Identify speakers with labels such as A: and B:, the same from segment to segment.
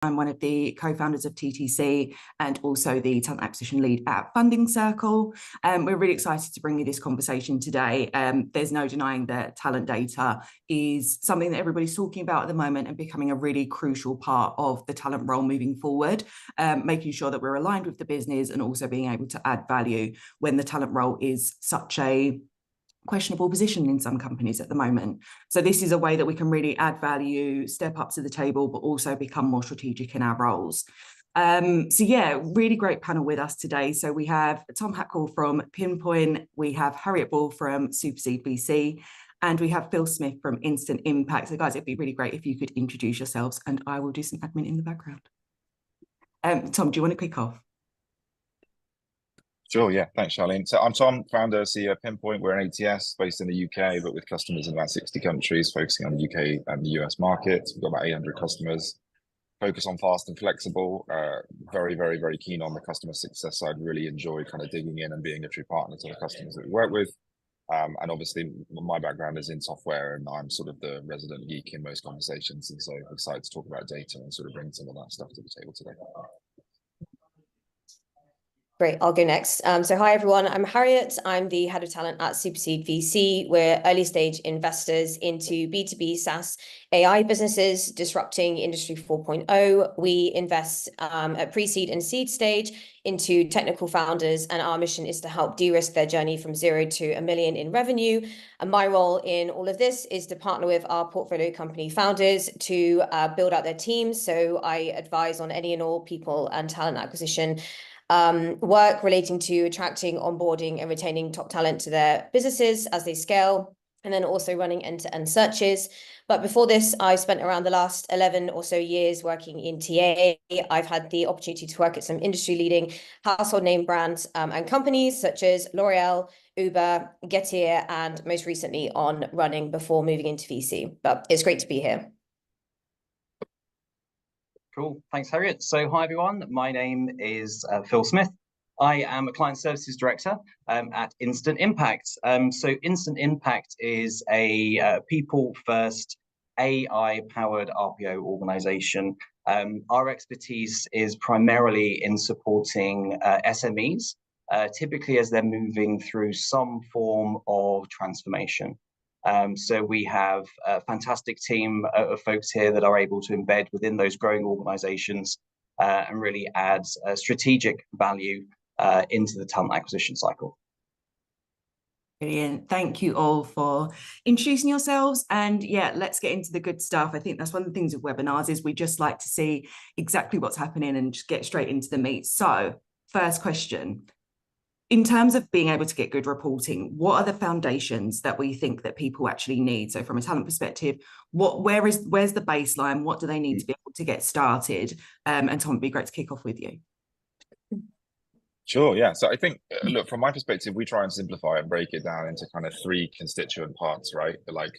A: I'm one of the co-founders of TTC and also the talent acquisition lead at Funding Circle. We're really excited to bring you this conversation today. There's no denying that talent data is something that everybody's talking about at the moment and becoming a really crucial part of the talent role moving forward, making sure that we're aligned with the business and also being able to add value when the talent role is such a questionable position in some companies at the moment. So this is a way that we can really add value, step up to the table, but also become more strategic in our roles. So yeah, really great panel with us today. So we have Tom Hacquoil from Pinpoint, we have Harriet Ball from SuperSeed VC, and we have Phil Smith from Instant Impact. So guys, it'd be really great if you could introduce yourselves and I will do some admin in the background. Tom, do you want to kick off?
B: Sure, yeah, thanks, Charlene. So I'm Tom, founder, CEO of Pinpoint. We're an ATS based in the UK, but with customers in about 60 countries, focusing on the UK and the US market. We've got about 800 customers, focus on fast and flexible, very, very, very keen on the customer success side, really enjoy kind of digging in and being a true partner to the customers that we work with. And obviously my background is in software and I'm sort of the resident geek in most conversations. And so I'm excited to talk about data and sort of bring some of that stuff to the table today.
C: Great, I'll go next. So hi everyone, I'm Harriet. I'm the head of talent at SuperSeed VC. We're early stage investors into B2B SaaS AI businesses, disrupting Industry 4.0. We invest at pre-seed and seed stage into technical founders, and our mission is to help de-risk their journey from 0 to $1 million in revenue. And my role in all of this is to partner with our portfolio company founders to build out their teams. So I advise on any and all people and talent acquisition work relating to attracting, onboarding, and retaining top talent to their businesses as they scale, and then also running end-to-end searches. But before this, I spent around the last 11 or so years working in TA. I've had the opportunity to work at some industry-leading household name brands and companies such as L'Oreal, Uber, Getir, and most recently on running before moving into VC. But it's great to be here.
D: Cool, thanks Harriet. So hi everyone, my name is Phil Smith. I am a client services director at Instant Impact. So Instant Impact is a people-first AI-powered RPO organization. Our expertise is primarily in supporting SMEs, typically as they're moving through some form of transformation. So we have a fantastic team of folks here that are able to embed within those growing organizations and really add strategic value into the talent acquisition cycle.
A: Brilliant. Thank you all for introducing yourselves. And yeah, let's get into the good stuff. I think that's one of the things with webinars is we just like to see exactly what's happening and just get straight into the meat. So first question. In terms of being able to get good reporting, what are the foundations that we think that people actually need? So from a talent perspective, where's the baseline? What do they need to be able to get started? And Tom, it'd be great to kick off with you.
B: Sure, yeah. So I think, look, from my perspective, we try and simplify and break it down into kind of 3 constituent parts, right? Like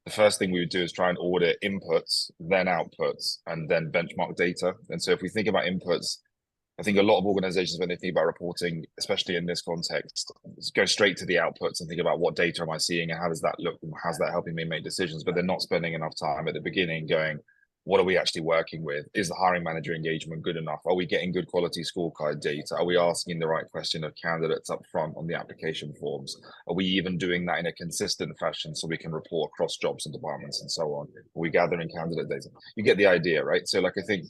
B: the first thing we would do is try and audit inputs, then outputs, and then benchmark data. And so if we think about inputs, I think a lot of organizations, when they think about reporting, especially in this context, go straight to the outputs and think about what data am I seeing and how does that look and how's that helping me make decisions, but they're not spending enough time at the beginning going, what are we actually working with? Is the hiring manager engagement good enough? Are we getting good quality scorecard data? Are we asking the right question of candidates up front on the application forms? Are we even doing that in a consistent fashion so we can report across jobs and departments and so on? Are we gathering candidate data? You get the idea, right? So like I think,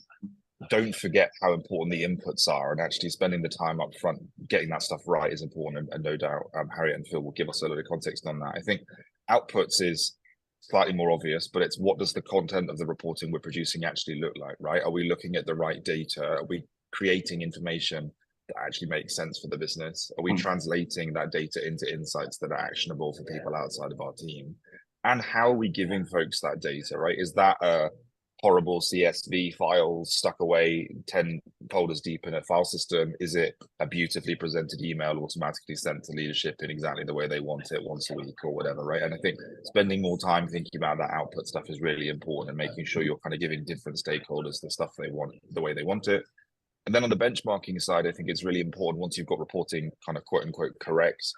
B: don't forget how important the inputs are, and actually spending the time up front getting that stuff right is important, and no doubt Harriet and Phil will give us a lot of context on that. I think outputs is slightly more obvious, but it's what does the content of the reporting we're producing actually look like, right? Are we looking at the right data? Are we creating information that actually makes sense for the business? Are we translating that data into insights that are actionable for people outside of our team? And how are we giving folks that data, right? Is that a horrible CSV file stuck away 10 folders deep in a file system? Is it a beautifully presented email automatically sent to leadership in exactly the way they want it once a week or whatever, right? And I think spending more time thinking about that output stuff is really important, and making sure you're kind of giving different stakeholders the stuff they want, the way they want it. And then on the benchmarking side, I think it's really important once you've got reporting kind of quote unquote correct,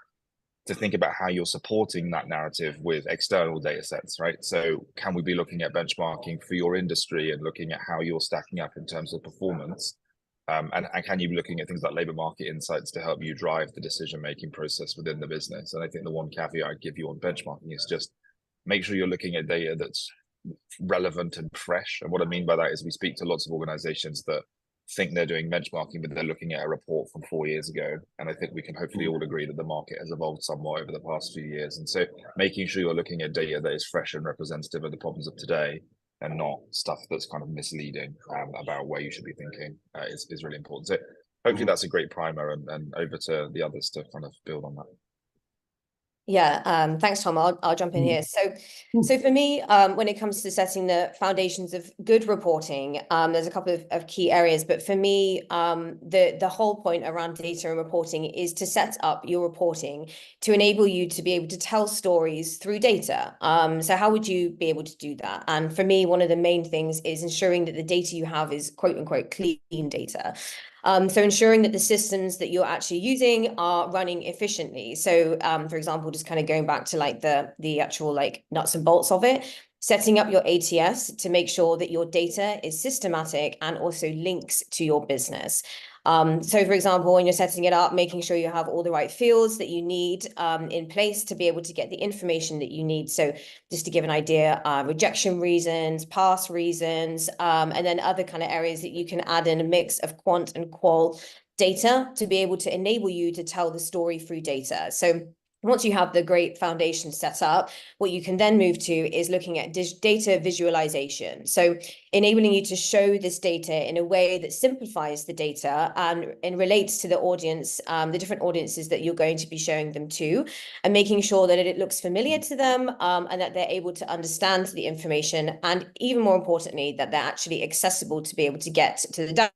B: to think about how you're supporting that narrative with external data sets, right? So can we be looking at benchmarking for your industry and looking at how you're stacking up in terms of performance? And can you be looking at things like labor market insights to help you drive the decision-making process within the business? And I think the one caveat I'd give you on benchmarking is just make sure you're looking at data that's relevant and fresh. And what I mean by that is we speak to lots of organizations that think they're doing benchmarking, but they're looking at a report from 4 years ago. And I think we can hopefully all agree that the market has evolved somewhat over the past few years. And so making sure you're looking at data that is fresh and representative of the problems of today and not stuff that's kind of misleading about where you should be thinking is really important. So hopefully that's a great primer, and over to the others to kind of build on that.
C: Yeah, thanks, Tom. I'll jump in here. So for me, when it comes to setting the foundations of good reporting, there's a couple of key areas. But for me, the whole point around data and reporting is to set up your reporting to enable you to be able to tell stories through data. So how would you be able to do that? And for me, one of the main things is ensuring that the data you have is quote unquote clean data. So ensuring that the systems that you're actually using are running efficiently. So, for example, just kind of going back to like the actual like nuts and bolts of it, setting up your ATS to make sure that your data is systematic and also links to your business. So for example, when you're setting it up, making sure you have all the right fields that you need in place to be able to get the information that you need. So just to give an idea, rejection reasons, pass reasons, and then other kind of areas that you can add in a mix of quant and qual data to be able to enable you to tell the story through data. So once you have the great foundation set up, what you can then move to is looking at data visualization. So enabling you to show this data in a way that simplifies the data and relates to the audience, the different audiences that you're going to be showing them to, and making sure that it looks familiar to them and that they're able to understand the information. And even more importantly, that they're actually accessible to be able to get to the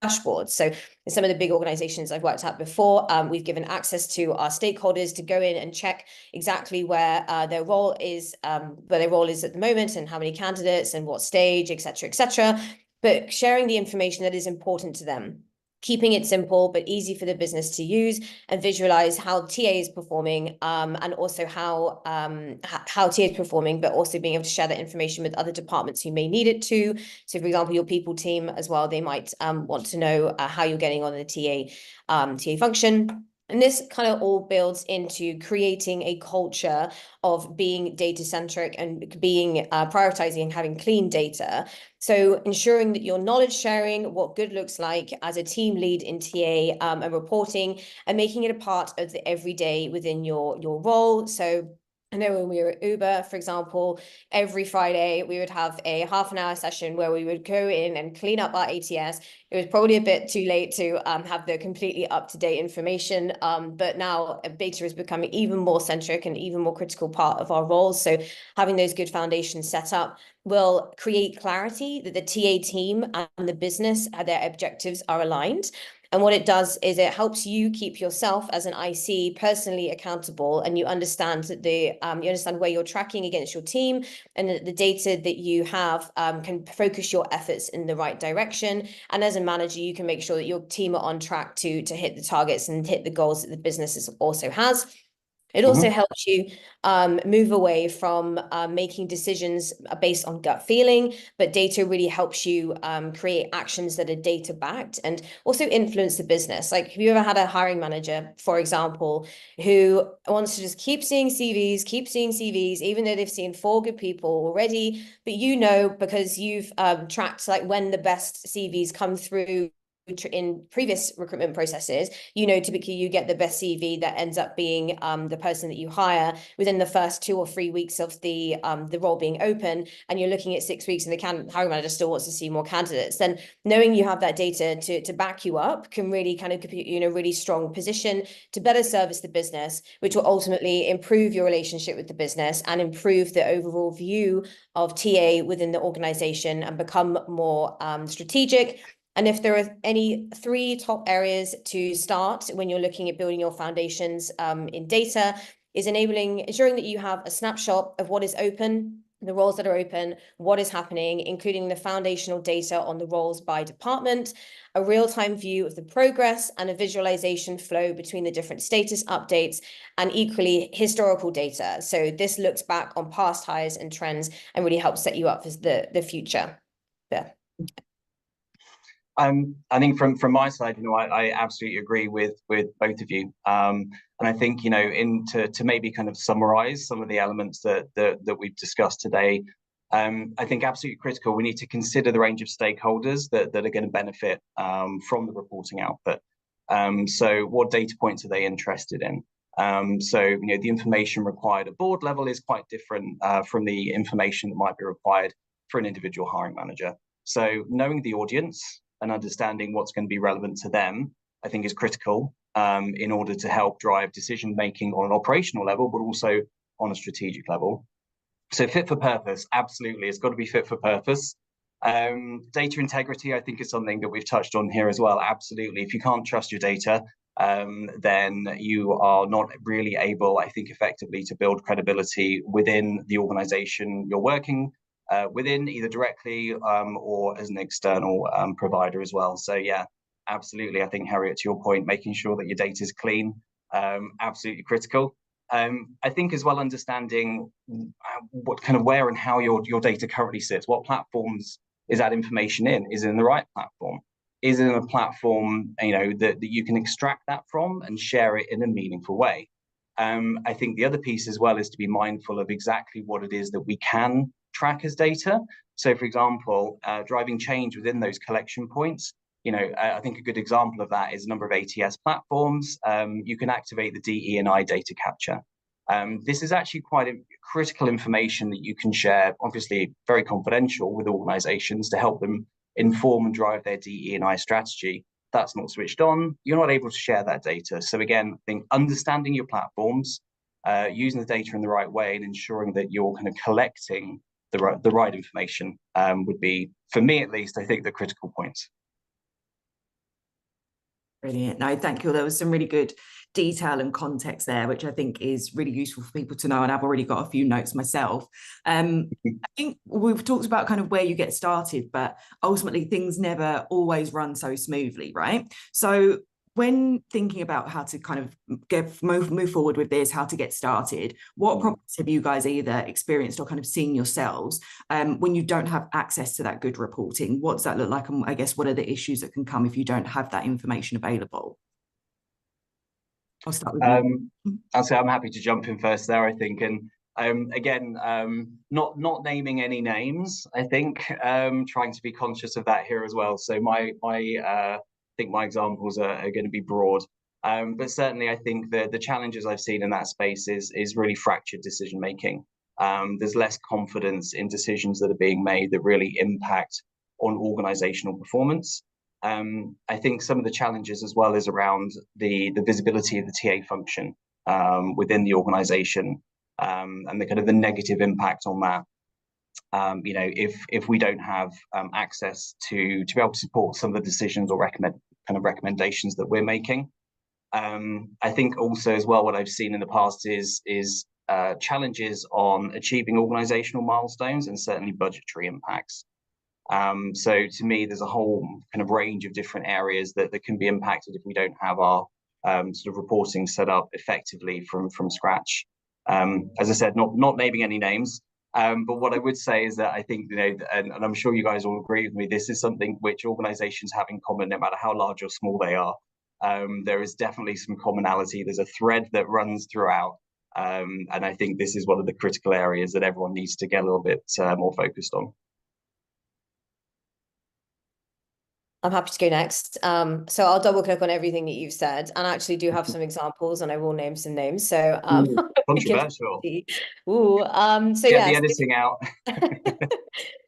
C: dashboards. So in some of the big organizations I've worked at before, we've given access to our stakeholders to go in and check exactly where their role is at the moment and how many candidates and what stage, et cetera, but sharing the information that is important to them, keeping it simple but easy for the business to use and visualize how TA is performing, and also how TA is performing, but also being able to share that information with other departments who may need it too. So for example, your people team as well, they might want to know how you're getting on the TA function. And this kind of all builds into creating a culture of being data-centric and being prioritizing and having clean data. So ensuring that you're knowledge sharing, what good looks like as a team lead in TA and reporting, and making it a part of the everyday within your role. So I know when we were at Uber, for example, every Friday we would have a half-an-hour session where we would go in and clean up our ATS. It was probably a bit too late to have the completely up-to-date information, but now data is becoming even more centric and even more critical part of our roles. So having those good foundations set up will create clarity that the TA team and the business, their objectives are aligned. And what it does is it helps you keep yourself as an IC personally accountable, and you understand that you understand where you're tracking against your team, and that the data that you have can focus your efforts in the right direction. And as a manager, you can make sure that your team are on track to hit the targets and hit the goals that the business also has. It also helps you move away from making decisions based on gut feeling, but data really helps you create actions that are data backed and also influence the business. Like, have you ever had a hiring manager, for example, who wants to just keep seeing CVs, even though they've seen 4 good people already, but because you've tracked like when the best CVs come through in previous recruitment processes, typically you get the best CV that ends up being the person that you hire within the first 2 or 3 weeks of the role being open, and you're looking at 6 weeks and the hiring manager still wants to see more candidates. Then knowing you have that data to back you up can really kind of put you in a really strong position to better service the business, which will ultimately improve your relationship with the business and improve the overall view of TA within the organization and become more strategic. And if there are any 3 top areas to start when you're looking at building your foundations in data, is ensuring that you have a snapshot of what is open the roles that are open, what is happening, including the foundational data on the roles by department, a real-time view of the progress, and a visualization flow between the different status updates, and equally historical data. So this looks back on past highs and trends and really helps set you up for the future. There.
D: I think from my side, I absolutely agree with both of you. And I think, to maybe kind of summarize some of the elements that we've discussed today, I think absolutely critical. We need to consider the range of stakeholders that are going to benefit from the reporting output. So what data points are they interested in? So the information required at board level is quite different from the information that might be required for an individual hiring manager. So knowing the audience and understanding what's going to be relevant to them, I think is critical in order to help drive decision making on an operational level, but also on a strategic level. So fit for purpose, absolutely, it's got to be fit for purpose. Data integrity, I think, is something that we've touched on here as well. Absolutely, if you can't trust your data, then you are not really able, I think, effectively to build credibility within the organization you're working within, either directly or as an external provider as well. So yeah, absolutely. I think, Harriet, to your point, making sure that your data is clean, absolutely critical. I think as well, understanding what kind of where and how your data currently sits, what platforms is that information in? Is it in the right platform? Is it in a platform that you can extract that from and share it in a meaningful way? I think the other piece as well is to be mindful of exactly what it is that we can track as data. So, for example, driving change within those collection points. I think a good example of that is a number of ATS platforms. You can activate the DE&I data capture. This is actually quite critical information that you can share, obviously very confidential, with organizations to help them inform and drive their DE&I strategy. That's not switched on, you're not able to share that data. So again, I think understanding your platforms, using the data in the right way, and ensuring that you're kind of collecting the right information would be, for me at least, I think, the critical points.
A: Brilliant. No, thank you. There was some really good detail and context there, which I think is really useful for people to know. And I've already got a few notes myself. I think we've talked about kind of where you get started, but ultimately things never always run so smoothly, right? So when thinking about how to kind of move forward with this, how to get started, what problems have you guys either experienced or kind of seen yourselves when you don't have access to that good reporting? What does that look like? And I guess, what are the issues that can come if you don't have that information available? I'll start with you.
D: I'll say I'm happy to jump in first there, I think. And again, not naming any names, I think, trying to be conscious of that here as well. So I think my examples are going to be broad, but certainly I think the challenges I've seen in that space is really fractured decision making. There's less confidence in decisions that are being made that really impact on organizational performance. I think some of the challenges as well is around the visibility of the TA function within the organization, and the kind of the negative impact on that. If we don't have access to be able to support some of the decisions or recommendations that we're making. I think also as well, what I've seen in the past is challenges on achieving organizational milestones and certainly budgetary impacts. So to me, there's a whole kind of range of different areas that can be impacted if we don't have our sort of reporting set up effectively from scratch. As I said, not naming any names. But what I would say is that I think, and I'm sure you guys all agree with me, this is something which organizations have in common, no matter how large or small they are. There is definitely some commonality. There's a thread that runs throughout. And I think this is one of the critical areas that everyone needs to get a little bit more focused on.
C: I'm happy to go next. So I'll double click on everything that you've said, and I actually do have some examples, and I will name some names. So
D: controversial.
C: So
D: get the editing out.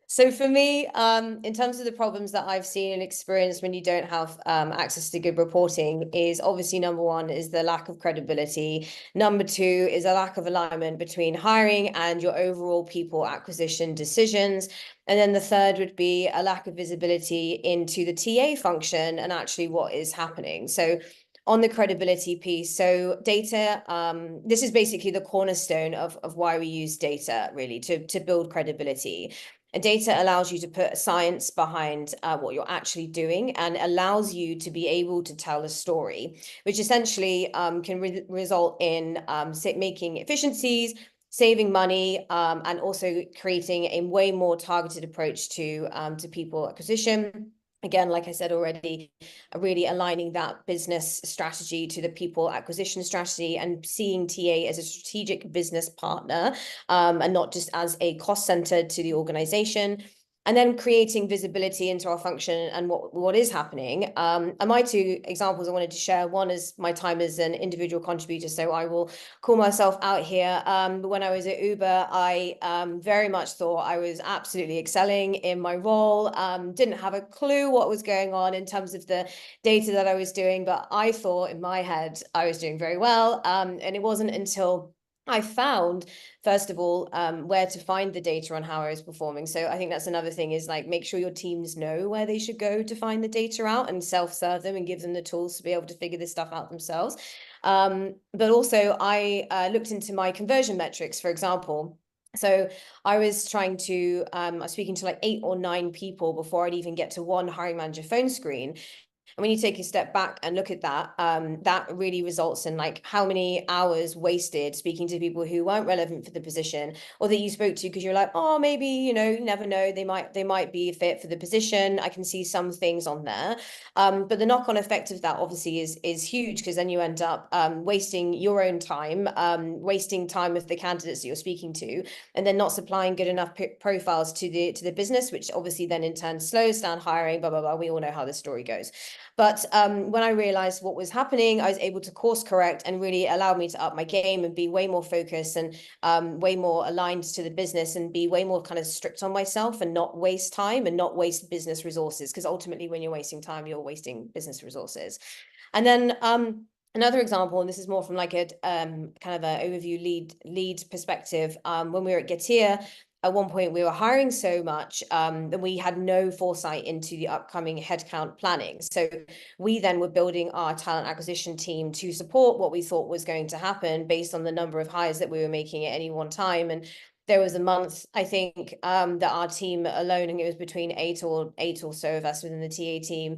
C: So for me, in terms of the problems that I've seen and experienced when you don't have access to good reporting, is obviously number one is the lack of credibility. Number two is a lack of alignment between hiring and your overall people acquisition decisions. And then the third would be a lack of visibility into the TA function and actually what is happening. So on the credibility piece, so data, this is basically the cornerstone of why we use data, really, to build credibility. And data allows you to put science behind what you're actually doing, and allows you to be able to tell a story, which essentially can result in making efficiencies, saving money, and also creating a way more targeted approach to people acquisition. Again, like I said already, really aligning that business strategy to the people acquisition strategy, and seeing TA as a strategic business partner, and not just as a cost center to the organization. And then creating visibility into our function and what is happening. And my two examples I wanted to share, one is my time as an individual contributor, so I will call myself out here. But when I was at Uber, I very much thought I was absolutely excelling in my role, didn't have a clue what was going on in terms of the data that I was doing, but I thought in my head I was doing very well. And it wasn't until I found, first of all, where to find the data on how I was performing. So I think that's another thing, is like, make sure your teams know where they should go to find the data out, and self-serve them and give them the tools to be able to figure this stuff out themselves. But also I looked into my conversion metrics, for example. So I was trying to, I was speaking to like 8 or 9 people before I'd even get to one hiring manager phone screen. And when you take a step back and look at that, that really results in like how many hours wasted speaking to people who weren't relevant for the position, or that you spoke to because you're like, oh, maybe, you know, you never know, they might be a fit for the position. I can see some things on there. But the knock-on effect of that obviously is huge, because then you end up wasting your own time, wasting time of the candidates that you're speaking to, and then not supplying good enough profiles to the business, which obviously then in turn slows down hiring, blah, blah, blah. We all know how this story goes. But when I realized what was happening, I was able to course correct, and really allowed me to up my game and be way more focused, and way more aligned to the business, and be way more kind of strict on myself, and not waste time and not waste business resources, because ultimately when you're wasting time, you're wasting business resources. And then another example, and this is more from like a kind of an overview lead perspective, when we were at Getir, at one point we were hiring so much that we had no foresight into the upcoming headcount planning. So we then were building our talent acquisition team to support what we thought was going to happen based on the number of hires that we were making at any one time. And there was a month, I think, that our team alone, and it was between eight or so of us within the TA team,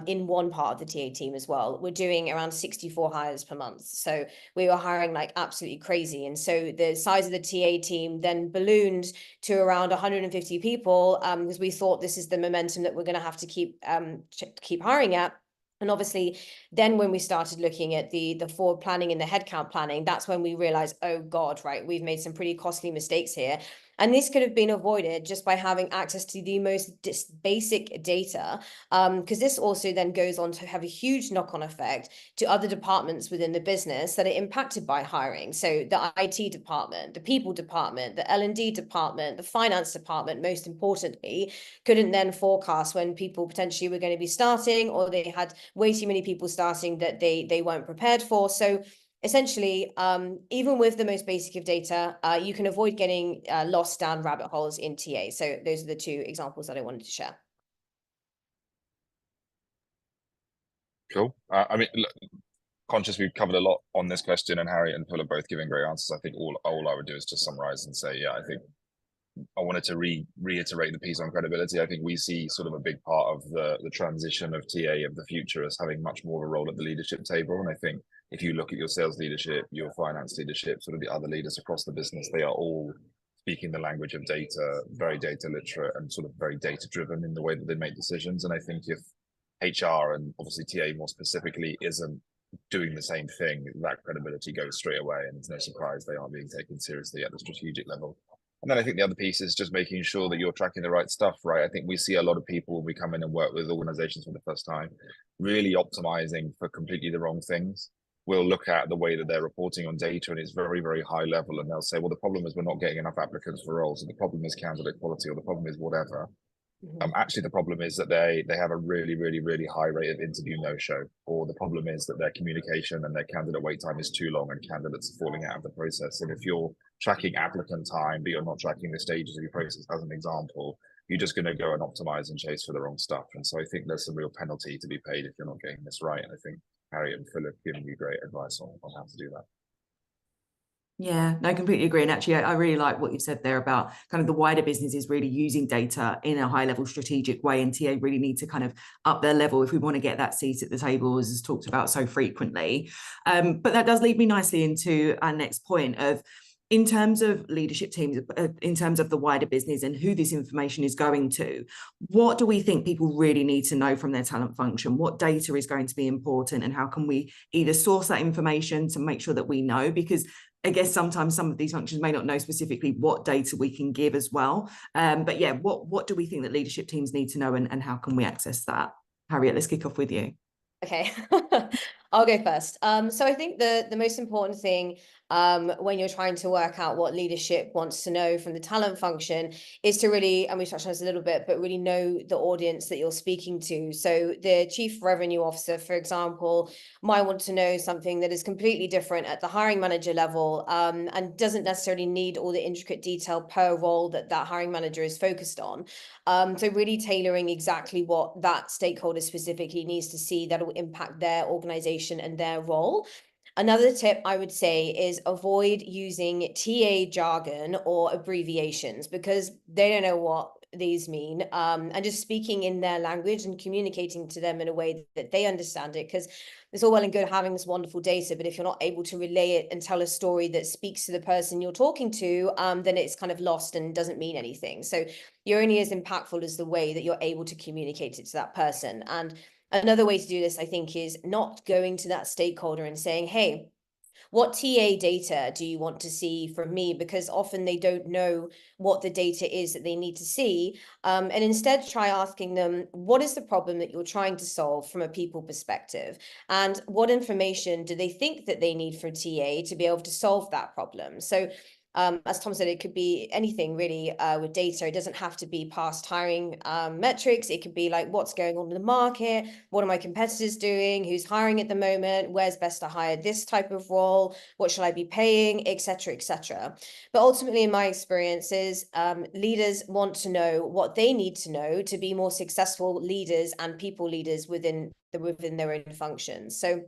C: in one part of the TA team as well, we're doing around 64 hires per month. So we were hiring like absolutely crazy. And so the size of the TA team then ballooned to around 150 people, because we thought this is the momentum that we're going to have to keep hiring at. And obviously, then when we started looking at the forward planning and the headcount planning, that's when we realized, oh God, right, we've made some pretty costly mistakes here. And this could have been avoided just by having access to the most basic data, because this also then goes on to have a huge knock-on effect to other departments within the business that are impacted by hiring. So the IT department, the people department, the L&D department, the finance department, most importantly, couldn't then forecast when people potentially were going to be starting, or they had way too many people starting that they weren't prepared for. So essentially, even with the most basic of data, you can avoid getting lost down rabbit holes in TA. So those are the two examples that I wanted to share.
B: Cool. I mean, look, conscious we've covered a lot on this question, and Harriet and Phil are both giving great answers. I think all I would do is just summarize and say, yeah, I think I wanted to reiterate the piece on credibility. I think we see sort of a big part of the transition of TA of the future as having much more of a role at the leadership table. And I think if you look at your sales leadership, your finance leadership, sort of the other leaders across the business, they are all speaking the language of data, very data literate, and sort of very data driven in the way that they make decisions. And I think if HR, and obviously TA more specifically, isn't doing the same thing, that credibility goes straight away, and it's no surprise they aren't being taken seriously at the strategic level. And then I think the other piece is just making sure that you're tracking the right stuff, right? I think we see a lot of people when we come in and work with organizations for the first time, really optimizing for completely the wrong things. We'll look at the way that they're reporting on data, and it's very, very high level. And they'll say, well, the problem is we're not getting enough applicants for roles, and the problem is candidate quality, or the problem is whatever. Actually, the problem is that they have a really, really, really high rate of interview no-show, or the problem is that their communication and their candidate wait time is too long, and candidates are falling out of the process. And if you're tracking applicant time, but you're not tracking the stages of your process, as an example, you're just going to go and optimize and chase for the wrong stuff. And so I think there's some real penalty to be paid if you're not getting this right. And I think Harriet and Phil have given you great advice on how to do that.
A: Yeah, no, I completely agree. And actually, I really like what you've said there about kind of the wider business is really using data in a high level strategic way. And TA really need to kind of up their level if we want to get that seat at the table, as is talked about so frequently. But that does lead me nicely into our next point of, in terms of leadership teams, in terms of the wider business and who this information is going to, what do we think people really need to know from their talent function? What data is going to be important, and how can we either source that information to make sure that we know? Because I guess sometimes some of these functions may not know specifically what data we can give as well. But yeah, what do we think that leadership teams need to know, and how can we access that? Harriet, let's kick off with you.
C: Okay, I'll go first. So I think the most important thing when you're trying to work out what leadership wants to know from the talent function is to really, and we touched on this a little bit, but really know the audience that you're speaking to. So the chief revenue officer, for example, might want to know something that is completely different at the hiring manager level, and doesn't necessarily need all the intricate detail per role that hiring manager is focused on. So really tailoring exactly what that stakeholder specifically needs to see that will impact their organization and their role. Another tip I would say is avoid using TA jargon or abbreviations, because they don't know what these mean, and just speaking in their language and communicating to them in a way that they understand it, because it's all well and good having this wonderful data, but if you're not able to relay it and tell a story that speaks to the person you're talking to, then it's kind of lost and doesn't mean anything. So you're only as impactful as the way that you're able to communicate it to that person. And another way to do this, I think, is not going to that stakeholder and saying, hey, what TA data do you want to see from me? Because often they don't know what the data is that they need to see. And instead try asking them, what is the problem that you're trying to solve from a people perspective? And what information do they think that they need from TA to be able to solve that problem? So as Tom said, it could be anything really with data. It doesn't have to be past hiring metrics. It could be like, what's going on in the market? What are my competitors doing? Who's hiring at the moment? Where's best to hire this type of role? What should I be paying? Etc., etc. But ultimately, in my experiences, leaders want to know what they need to know to be more successful leaders and people leaders within their own functions. So,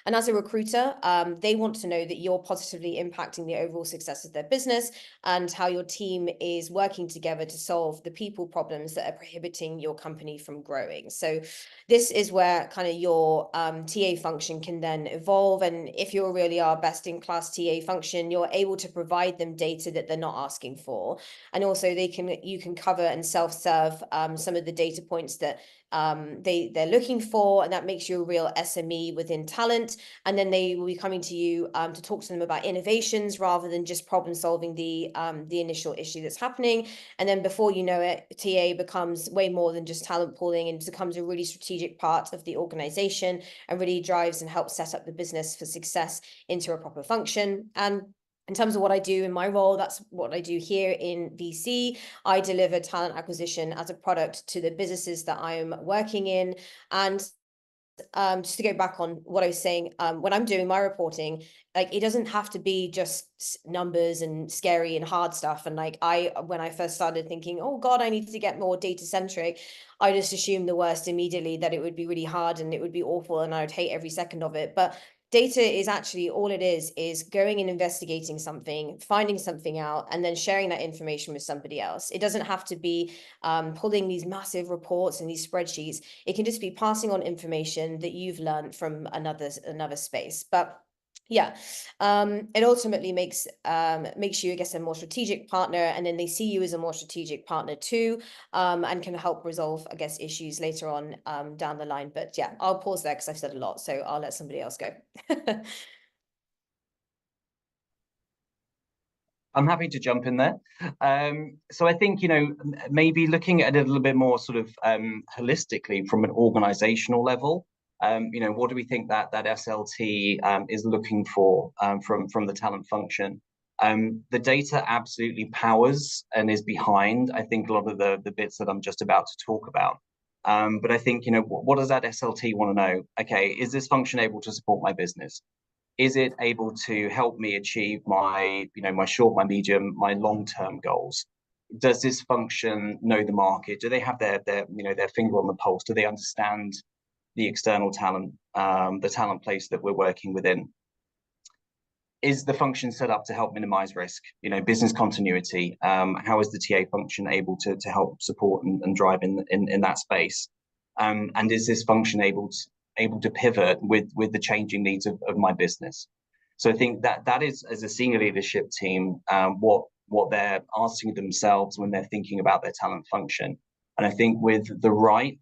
C: and as a recruiter, they want to know that you're positively impacting the overall success of their business and how your team is working together to solve the people problems that are prohibiting your company from growing. So this is where kind of your TA function can then evolve. And if you really are best in class TA function, you're able to provide them data that they're not asking for. And also you can cover and self-serve some of the data points that they're looking for, and that makes you a real SME within talent. And then they will be coming to you to talk to them about innovations rather than just problem solving the initial issue that's happening. And then before you know it, TA becomes way more than just talent pooling and becomes a really strategic part of the organization and really drives and helps set up the business for success into a proper function. And in terms of what I do in my role, that's what I do here in VC. I deliver talent acquisition as a product to the businesses that I'm working in. And just to go back on what I was saying, when I'm doing my reporting, like, it doesn't have to be just numbers and scary and hard stuff. And like, when I first started thinking, oh God, I need to get more data centric, I just assumed the worst immediately, that it would be really hard and it would be awful and I would hate every second of it. But data is actually, all it is going and investigating something, finding something out, and then sharing that information with somebody else. It doesn't have to be pulling these massive reports and these spreadsheets. It can just be passing on information that you've learned from another space. But yeah, it ultimately makes you, I guess, a more strategic partner, and then they see you as a more strategic partner too, and can help resolve, I guess, issues later on down the line. But yeah, I'll pause there because I've said a lot, so I'll let somebody else go.
D: I'm happy to jump in there. So I think, maybe looking at it a little bit more sort of holistically from an organizational level, what do we think that SLT is looking for from the talent function? The data absolutely powers and is behind, I think, a lot of the bits that I'm just about to talk about. But I think, what does that SLT want to know? Okay, is this function able to support my business? Is it able to help me achieve my short, my medium, my long-term goals? Does this function know the market? Do they have their finger on the pulse? Do they understand the external talent, the talent place that we're working within. Is the function set up to help minimize risk? You know, business continuity. How is the TA function able to help support and drive in that space? And is this function able to pivot with the changing needs of my business? So I think that is, as a senior leadership team, what they're asking themselves when they're thinking about their talent function. And I think with the right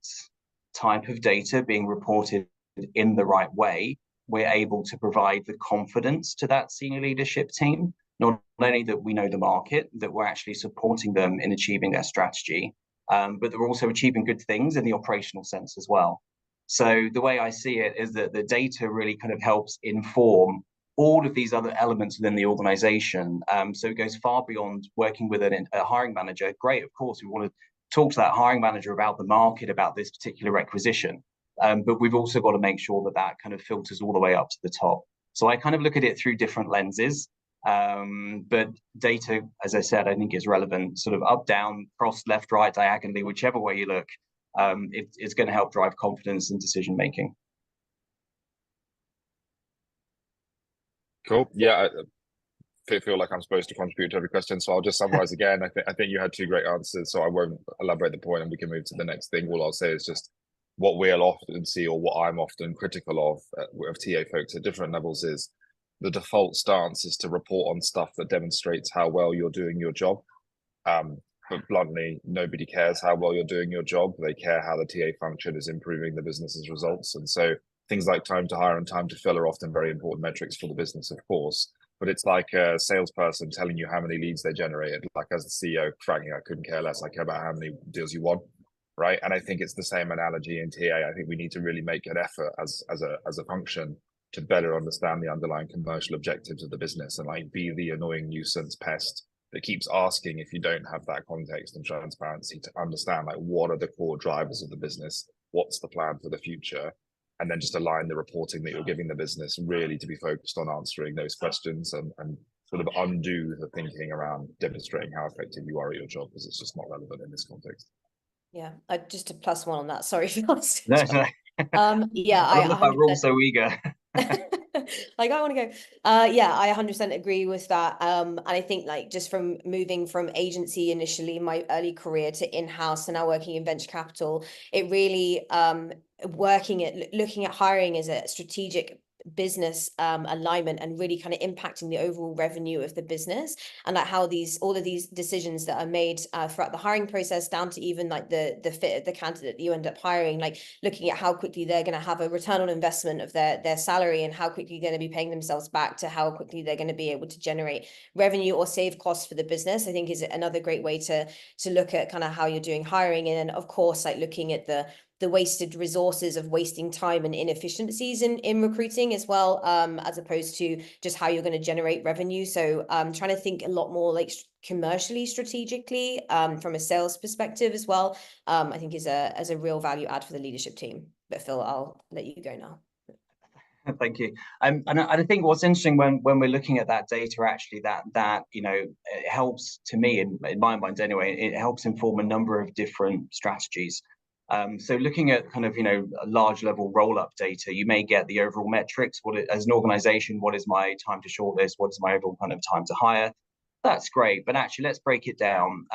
D: type of data being reported in the right way, we're able to provide the confidence to that senior leadership team, not only that we know the market, that we're actually supporting them in achieving their strategy, but they're also achieving good things in the operational sense as well. So the way I see it is that the data really kind of helps inform all of these other elements within the organization. So it goes far beyond working with a hiring manager. Great, of course, we want to talk to that hiring manager about the market, about this particular requisition. But we've also got to make sure that that kind of filters all the way up to the top. So I kind of look at it through different lenses. But data, as I said, I think is relevant, sort of up, down, cross, left, right, diagonally, whichever way you look. It's going to help drive confidence and decision making.
B: Cool. Yeah, I feel like I'm supposed to contribute to every question, so I'll just summarize again. I think you had two great answers, so I won't elaborate the point, and we can move to the next thing. All I'll say is just what we'll often see, or what I'm often critical of TA folks at different levels, is the default stance is to report on stuff that demonstrates how well you're doing your job. But bluntly, nobody cares how well you're doing your job. They care how the TA function is improving the business's results. And so things like time to hire and time to fill are often very important metrics for the business, of course. But it's like a salesperson telling you how many leads they generated. Like, as the CEO, frankly, I couldn't care less. I care about how many deals you won. Right. And I think it's the same analogy in TA. I think we need to really make an effort as a function to better understand the underlying commercial objectives of the business, and like be the annoying nuisance pest that keeps asking, if you don't have that context and transparency, to understand like what are the core drivers of the business, what's the plan for the future, and then just align the reporting that you're giving the business really to be focused on answering those questions and sort of undo the thinking around demonstrating how effective you are at your job, because it's just not relevant in this context.
C: Yeah, just a +1 on that. Sorry for that.
D: No.
C: Yeah,
D: I love that we're all so eager.
C: Like, I want to go. Yeah, I 100% agree with that. And I think, like, just from moving from agency initially in my early career to in-house and now working in venture capital, it really looking at hiring as a strategic business alignment and really kind of impacting the overall revenue of the business, and like how all of these decisions that are made throughout the hiring process, down to even like the fit of the candidate that you end up hiring, like looking at how quickly they're going to have a return on investment of their salary, and how quickly they're going to be paying themselves back, to how quickly they're going to be able to generate revenue or save costs for the business, I think is another great way to look at kind of how you're doing hiring. And then of course, like looking at the wasted resources of wasting time and inefficiencies in recruiting as well, as opposed to just how you're going to generate revenue. So trying to think a lot more like commercially, strategically, from a sales perspective as well, I think is a real value add for the leadership team. But Phil, I'll let you go now.
D: Thank you. And I think what's interesting when we're looking at that data, actually, that you know, it helps, to me, in my mind anyway, it helps inform a number of different strategies. So looking at kind of, you know, large level roll-up data, you may get the overall metrics. As an organization, what is my time to shortlist? What is my overall kind of time to hire? That's great, but actually let's break it down.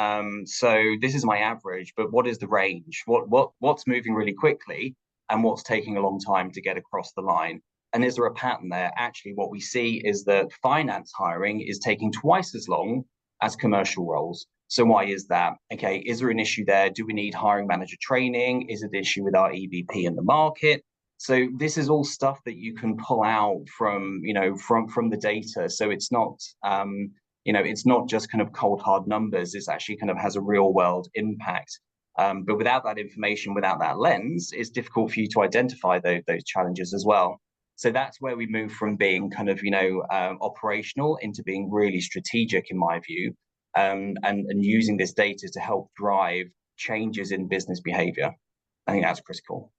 D: So this is my average, but what is the range? What's moving really quickly, and what's taking a long time to get across the line? And is there a pattern there? Actually, what we see is that finance hiring is taking twice as long as commercial roles. So why is that? Okay, is there an issue there? Do we need hiring manager training? Is it an issue with our EVP in the market? So this is all stuff that you can pull out from, you know, from the data. So it's not, you know, it's not just kind of cold hard numbers. It's actually kind of has a real world impact. But without that information, without that lens, it's difficult for you to identify those challenges as well. So that's where we move from being kind of, you know, operational into being really strategic, in my view. And using this data to help drive changes in business behavior. I think that's critical.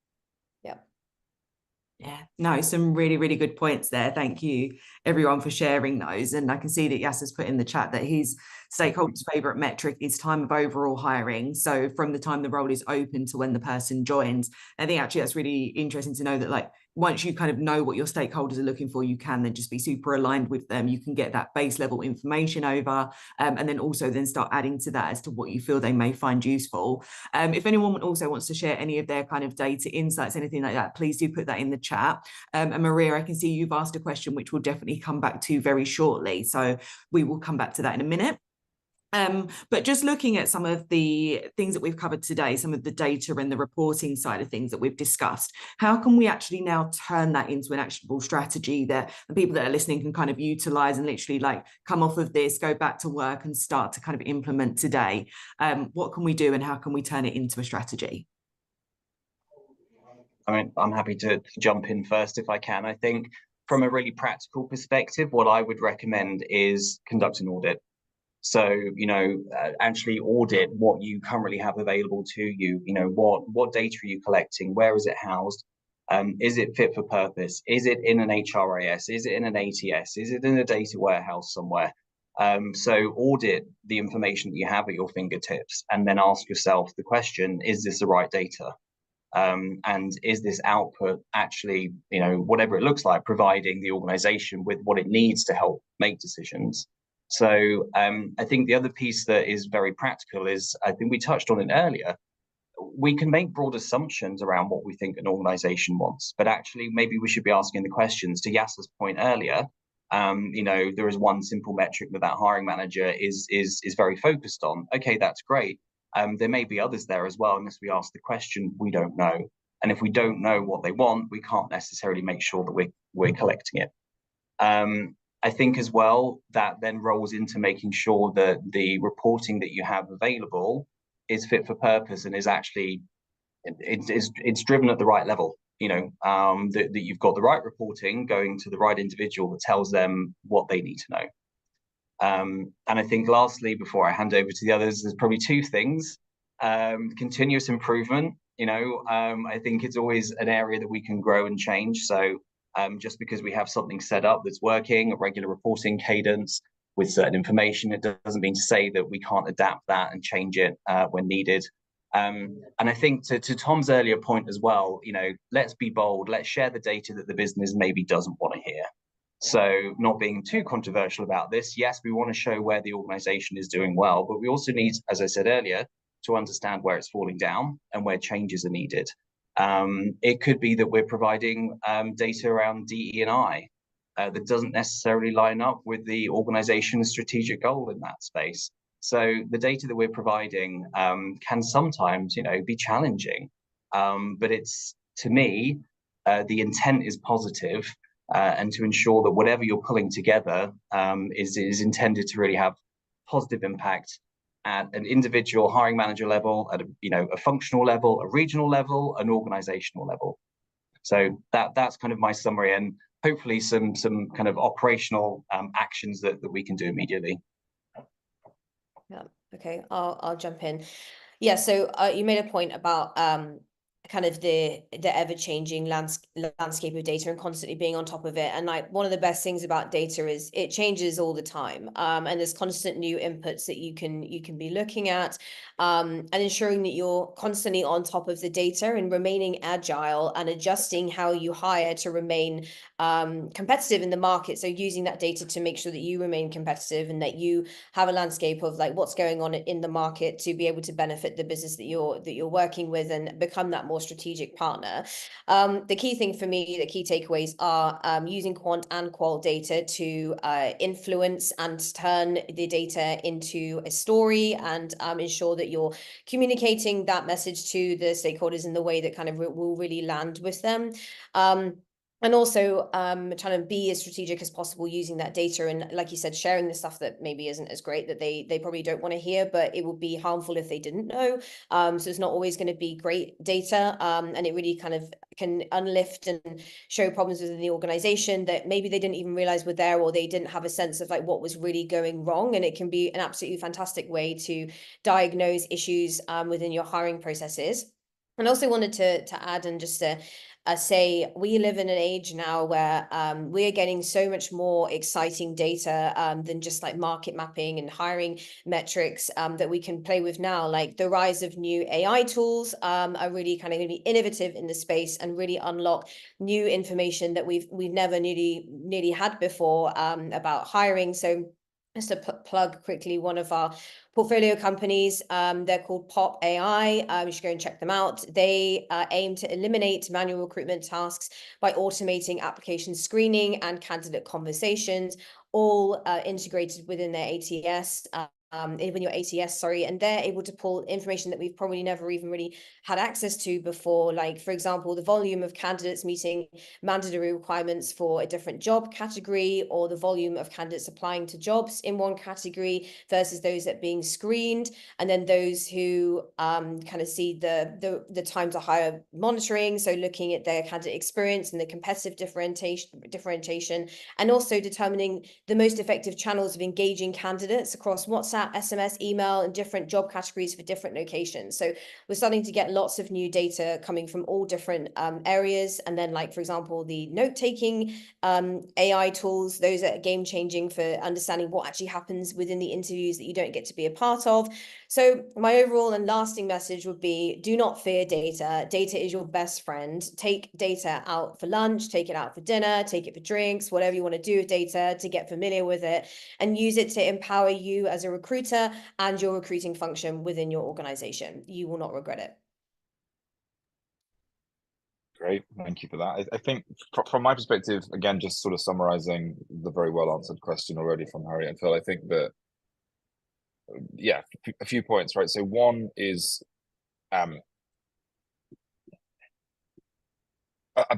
A: Yeah, no, some really, really good points there. Thank you, everyone, for sharing those. And I can see that Yas has put in the chat that he's stakeholders' favourite metric is time of overall hiring. So from the time the role is open to when the person joins. I think actually that's really interesting to know that, like, once you kind of know what your stakeholders are looking for, you can then just be super aligned with them. You can get that base level information over, and then also then start adding to that as to what you feel they may find useful. If anyone also wants to share any of their kind of data insights, anything like that, please do put that in the chat. And Maria, I can see you've asked a question which we'll definitely come back to very shortly. So we will come back to that in a minute. But just looking at some of the things that we've covered today, some of the data and the reporting side of things that we've discussed, how can we actually now turn that into an actionable strategy that the people that are listening can kind of utilize and literally like come off of this, go back to work and start to kind of implement today? What can we do and how can we turn it into a strategy?
D: I mean, I'm happy to jump in first if I can. I think from a really practical perspective, what I would recommend is conduct an audit. So, actually audit what you currently have available to you. What data are you collecting? Where is it housed? Is it fit for purpose? Is it in an HRIS? Is it in an ATS? Is it in a data warehouse somewhere? So audit the information that you have at your fingertips and then ask yourself the question, is this the right data? And is this output actually, whatever it looks like, providing the organization with what it needs to help make decisions? So I think the other piece that is very practical is, I think we touched on it earlier, we can make broad assumptions around what we think an organization wants, but actually maybe we should be asking the questions. To Yasser's point earlier, there is one simple metric that hiring manager is very focused on. Okay, that's great. There may be others there as well, unless we ask the question, we don't know. And if we don't know what they want, we can't necessarily make sure that we're collecting it. I think as well, that then rolls into making sure that the reporting that you have available is fit for purpose and is actually, it's driven at the right level, that you've got the right reporting going to the right individual that tells them what they need to know. And I think lastly, before I hand over to the others, there's probably two things. Continuous improvement, I think it's always an area that we can grow and change. So just because we have something set up that's working, a regular reporting cadence with certain information, it doesn't mean to say that we can't adapt that and change it when needed. And I think to Tom's earlier point as well, let's be bold, let's share the data that the business maybe doesn't want to hear. So not being too controversial about this, yes, we want to show where the organization is doing well, but we also need, as I said earlier, to understand where it's falling down and where changes are needed. It could be that we're providing data around DE&I that doesn't necessarily line up with the organization's strategic goal in that space. So the data that we're providing can sometimes, be challenging, but it's, to me, the intent is positive, and to ensure that whatever you're pulling together is intended to really have positive impact at an individual hiring manager level, at a functional level, a regional level, an organizational level. So that's kind of my summary, and hopefully some kind of operational actions that we can do immediately.
C: Yeah. Okay. I'll jump in. Yeah. So you made a point about kind of the ever-changing landscape of data and constantly being on top of it. And like one of the best things about data is it changes all the time, and there's constant new inputs that you can be looking at, and ensuring that you're constantly on top of the data and remaining agile and adjusting how you hire to remain competitive in the market. So using that data to make sure that you remain competitive and that you have a landscape of like what's going on in the market to be able to benefit the business that you're working with and become that more strategic partner. The key thing for me, the key takeaways are using quant and qual data to influence and turn the data into a story and ensure that you're communicating that message to the stakeholders in the way that kind of will really land with them. And also trying to be as strategic as possible using that data. And like you said, sharing the stuff that maybe isn't as great that they probably don't want to hear, but it would be harmful if they didn't know. So it's not always going to be great data. And it really kind of can unlift and show problems within the organization that maybe they didn't even realize were there, or they didn't have a sense of like what was really going wrong. And it can be an absolutely fantastic way to diagnose issues within your hiring processes. And also wanted to add and just to say we live in an age now where we're getting so much more exciting data than just like market mapping and hiring metrics that we can play with now. Like the rise of new AI tools are really kind of going to be innovative in the space and really unlock new information that we've never nearly had before about hiring. So just to plug quickly one of our portfolio companies, they're called Pop AI. You should go and check them out. They aim to eliminate manual recruitment tasks by automating application screening and candidate conversations, all integrated within their ATS. Within your ATS, sorry, and they're able to pull information that we've probably never even really had access to before. Like, for example, the volume of candidates meeting mandatory requirements for a different job category, or the volume of candidates applying to jobs in one category versus those that are being screened, and then those who kind of see the time to hire monitoring, so looking at their candidate experience and the competitive differentiation, and also determining the most effective channels of engaging candidates across WhatsApp, SMS, email, and different job categories for different locations. So we're starting to get lots of new data coming from all different areas. And then, like, for example, the note-taking AI tools, those are game-changing for understanding what actually happens within the interviews that you don't get to be a part of. So my overall and lasting message would be, do not fear data. Data is your best friend. Take data out for lunch, take it out for dinner, take it for drinks, whatever you want to do with data to get familiar with it, and use it to empower you as a recruiter and your recruiting function within your organization. You will not regret it.
B: Great, thank you for that. I think from my perspective, again, just sort of summarizing the very well answered question already from Harriet and Phil, I think that, yeah, a few points, right? So one is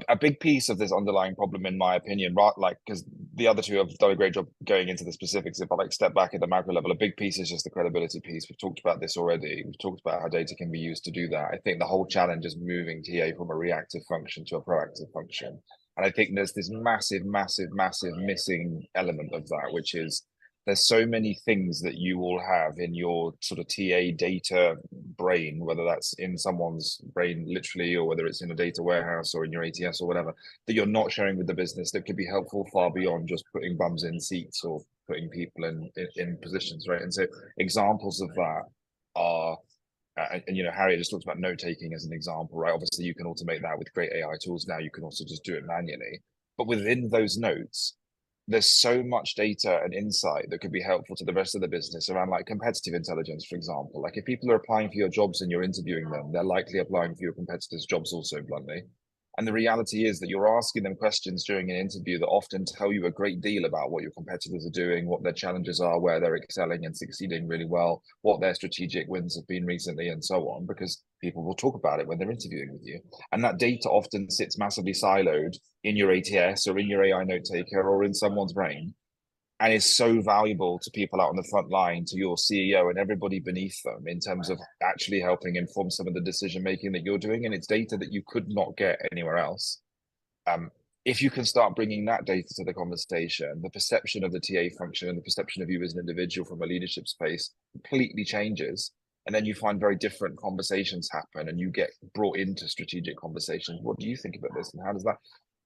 B: a big piece of this underlying problem, in my opinion, right? Like, because the other two have done a great job going into the specifics. If I like step back at the macro level, a big piece is just the credibility piece. We've talked about this already. We've talked about how data can be used to do that. I think the whole challenge is moving TA from a reactive function to a proactive function. And I think there's this massive missing element of that, which is there's so many things that you all have in your sort of TA data brain, whether that's in someone's brain literally, or whether it's in a data warehouse or in your ATS or whatever, that you're not sharing with the business that could be helpful far beyond just putting bums in seats or putting people in positions, right? And so examples of that are, and you know, Harriet just talked about note taking as an example, right? Obviously, you can automate that with great AI tools now. You can also just do it manually, but within those notes, there's so much data and insight that could be helpful to the rest of the business around, like, competitive intelligence, for example. Like, if people are applying for your jobs and you're interviewing them, they're likely applying for your competitors' jobs also, bluntly. And the reality is that you're asking them questions during an interview that often tell you a great deal about what your competitors are doing, what their challenges are, where they're excelling and succeeding really well, what their strategic wins have been recently, and so on, because people will talk about it when they're interviewing with you. And that data often sits massively siloed in your ATS or in your AI note taker or in someone's brain, and is so valuable to people out on the front line, to your CEO and everybody beneath them, in terms of actually helping inform some of the decision making that you're doing. And it's data that you could not get anywhere else. If you can start bringing that data to the conversation, the perception of the TA function and the perception of you as an individual from a leadership space completely changes. And then you find very different conversations happen, and you get brought into strategic conversations. What do you think about this, and how does that?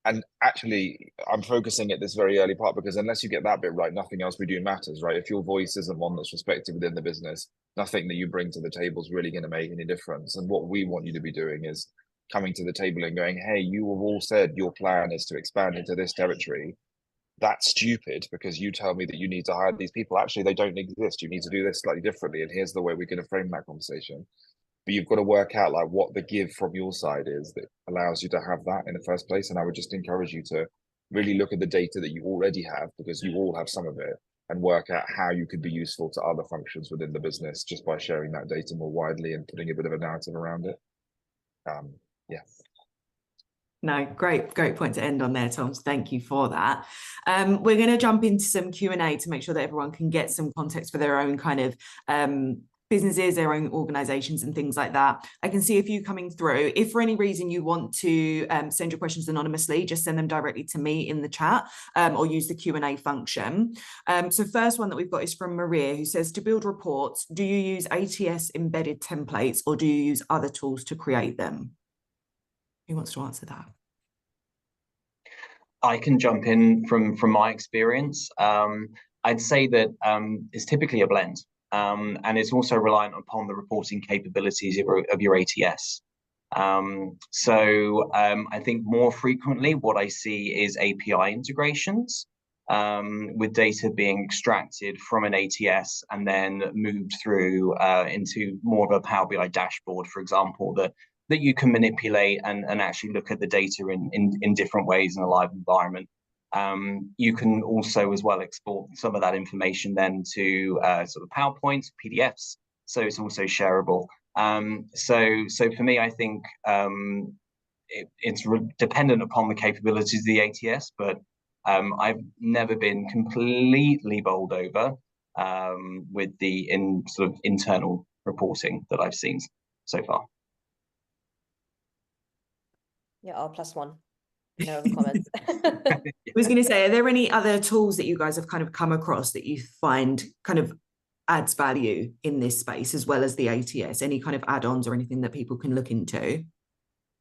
B: And actually, I'm focusing at this very early part, because unless you get that bit right, nothing else we do matters, right? If your voice isn't one that's respected within the business, nothing that you bring to the table is really going to make any difference. And what we want you to be doing is coming to the table and going, hey, you have all said your plan is to expand into this territory. That's stupid, because you tell me that you need to hire these people. Actually, they don't exist. You need to do this slightly differently. And here's the way we're going to frame that conversation. But you've got to work out, like, what the give from your side is that allows you to have that in the first place. And I would just encourage you to really look at the data that you already have, because you all have some of it, and work out how you could be useful to other functions within the business just by sharing that data more widely and putting a bit of a narrative around it. Yeah.
A: No, great point to end on there, Tom. So thank you for that. We're going to jump into some Q&A to make sure that everyone can get some context for their own kind of businesses, their own organizations and things like that. I can see a few coming through. If for any reason you want to send your questions anonymously, just send them directly to me in the chat or use the Q&A function. So first one that we've got is from Maria, who says, to build reports, do you use ATS embedded templates or do you use other tools to create them? Who wants to answer that?
D: I can jump in from my experience. I'd say that it's typically a blend. And it's also reliant upon the reporting capabilities of your ATS. I think more frequently what I see is API integrations with data being extracted from an ATS and then moved through into more of a Power BI dashboard, for example, that you can manipulate and actually look at the data in different ways in a live environment. You can also as well export some of that information then to sort of PowerPoint, PDFs, so it's also shareable. So for me, I think it's dependent upon the capabilities of the ATS, but I've never been completely bowled over with the sort of internal reporting that I've seen so far.
C: Yeah, I'll +1. No other comments.
A: I was going to say, are there any other tools that you guys have kind of come across that you find kind of adds value in this space as well as the ATS? Any kind of add-ons or anything that people can look into?